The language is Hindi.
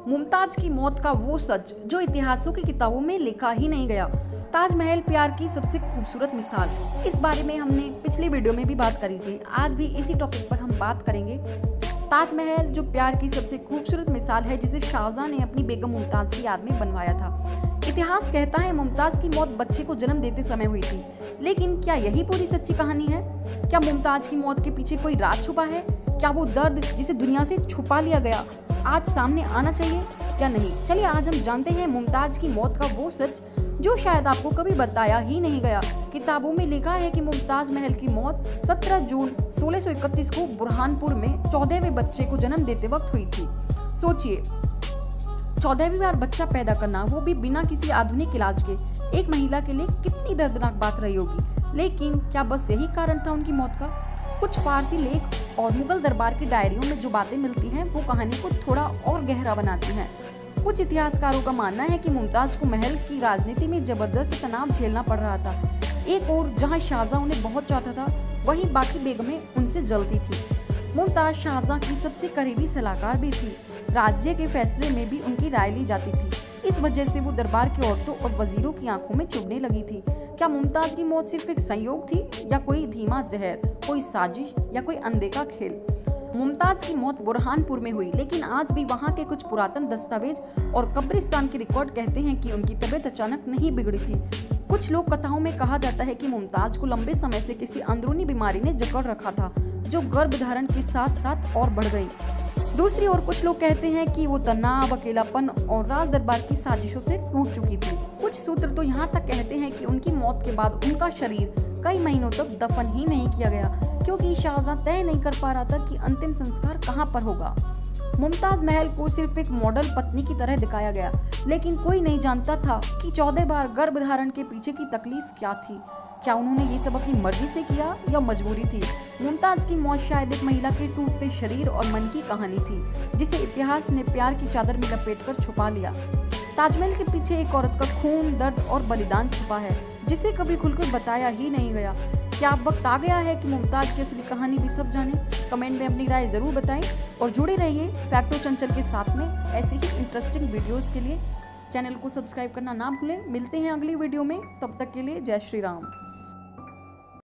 मुमताज की मौत का वो सच जो इतिहासों की किताबों में लिखा ही नहीं गया। ताजमहल प्यार की सबसे खूबसूरत मिसाल। इस बारे में हमने पिछली वीडियो में भी बात करी थी। आज भी इसी टॉपिक पर हम बात करेंगे। ताजमहल जो प्यार की सबसे खूबसूरत मिसाल है, जिसे शाहजहां ने अपनी बेगम मुमताज की याद में बनवाया था। इतिहास कहता है मुमताज की मौत बच्चे को जन्म देते समय हुई थी, लेकिन क्या यही पूरी सच्ची कहानी है? क्या मुमताज की मौत के पीछे कोई राज छुपा है? क्या वो दर्द जिसे दुनिया से छुपा लिया गया आज सामने आना चाहिए या नहीं? चलिए आज हम जानते हैं मुमताज की मौत का वो सच जो शायद आपको कभी बताया ही नहीं गया। किताबों में लिखा है कि मुमताज महल की मौत 17 जून 1631 को बुरहानपुर में 14वें बच्चे को जन्म देते वक्त हुई थी। सोचिए, 14वीं बार बच्चा पैदा करना, वो भी बिना किसी आधुनिक इलाज के, एक महिला के लिए कितनी दर्दनाक बात रही होगी। लेकिन क्या बस यही कारण था उनकी मौत का? कुछ फारसी लेख और मुगल दरबार की डायरियों में जो बातें मिलती हैं वो कहानी को थोड़ा और गहरा बनाती हैं। कुछ इतिहासकारों का मानना है कि मुमताज को महल की राजनीति में जबरदस्त तनाव झेलना पड़ रहा था। एक और जहां शाहजहां उन्हें बहुत चाहता था, वहीं बाकी बेगमें उनसे जलती थी। मुमताज शाहजहां की सबसे करीबी सलाहकार भी थी। राज्य के फैसले में भी उनकी राय ली जाती थी। इस वजह से वो दरबार की औरतों और वजीरों की आंखों में चुभने लगी थी। क्या मुमताज की मौत सिर्फ एक संयोग थी, या कोई धीमा जहर, कोई साजिश, या कोई अनदेखा खेल? मुमताज की मौत बुरहानपुर में हुई, लेकिन आज भी वहाँ के कुछ पुरातन दस्तावेज और कब्रिस्तान के रिकॉर्ड कहते हैं कि उनकी तबीयत अचानक नहीं बिगड़ी थी। कुछ लोक कथाओं में कहा जाता है कि मुमताज को लंबे समय से किसी अंदरूनी बीमारी ने जकड़ रखा था, जो गर्भधारण के साथ साथ और बढ़ गई। दूसरी ओर कुछ लोग कहते हैं कि वो तनाव, अकेलापन और राज दरबार की साजिशों से टूट चुकी थी। कुछ सूत्र तो यहाँ तक कहते हैं कि उनकी मौत के बाद उनका शरीर कई महीनों तक दफन ही नहीं किया गया, क्योंकि शाहजहां तय नहीं कर पा रहा था कि अंतिम संस्कार कहाँ पर होगा। मुमताज महल को सिर्फ एक मॉडल पत्नी की तरह दिखाया गया, लेकिन कोई नहीं जानता था कि 14 बार गर्भधारण के पीछे की तकलीफ क्या थी। क्या उन्होंने ये सब अपनी मर्जी से किया या मजबूरी थी? मुमताज की मौत शायद एक महिला के टूटते शरीर और मन की कहानी थी, जिसे इतिहास ने प्यार की चादर में लपेटकर छुपा लिया। ताजमहल के पीछे एक औरत का खून, दर्द और बलिदान छुपा है, जिसे कभी खुलकर बताया ही नहीं गया। क्या अब वक्त आ गया है कि मुमताज की असली कहानी भी सब जाने? कमेंट में अपनी राय जरूर बताएं और जुड़े रहिए फैक्टो चंचल के साथ में ऐसे ही इंटरेस्टिंग वीडियोस के लिए। चैनल को सब्सक्राइब करना ना भूलें। मिलते हैं अगली वीडियो में, तब तक के लिए जय श्री राम।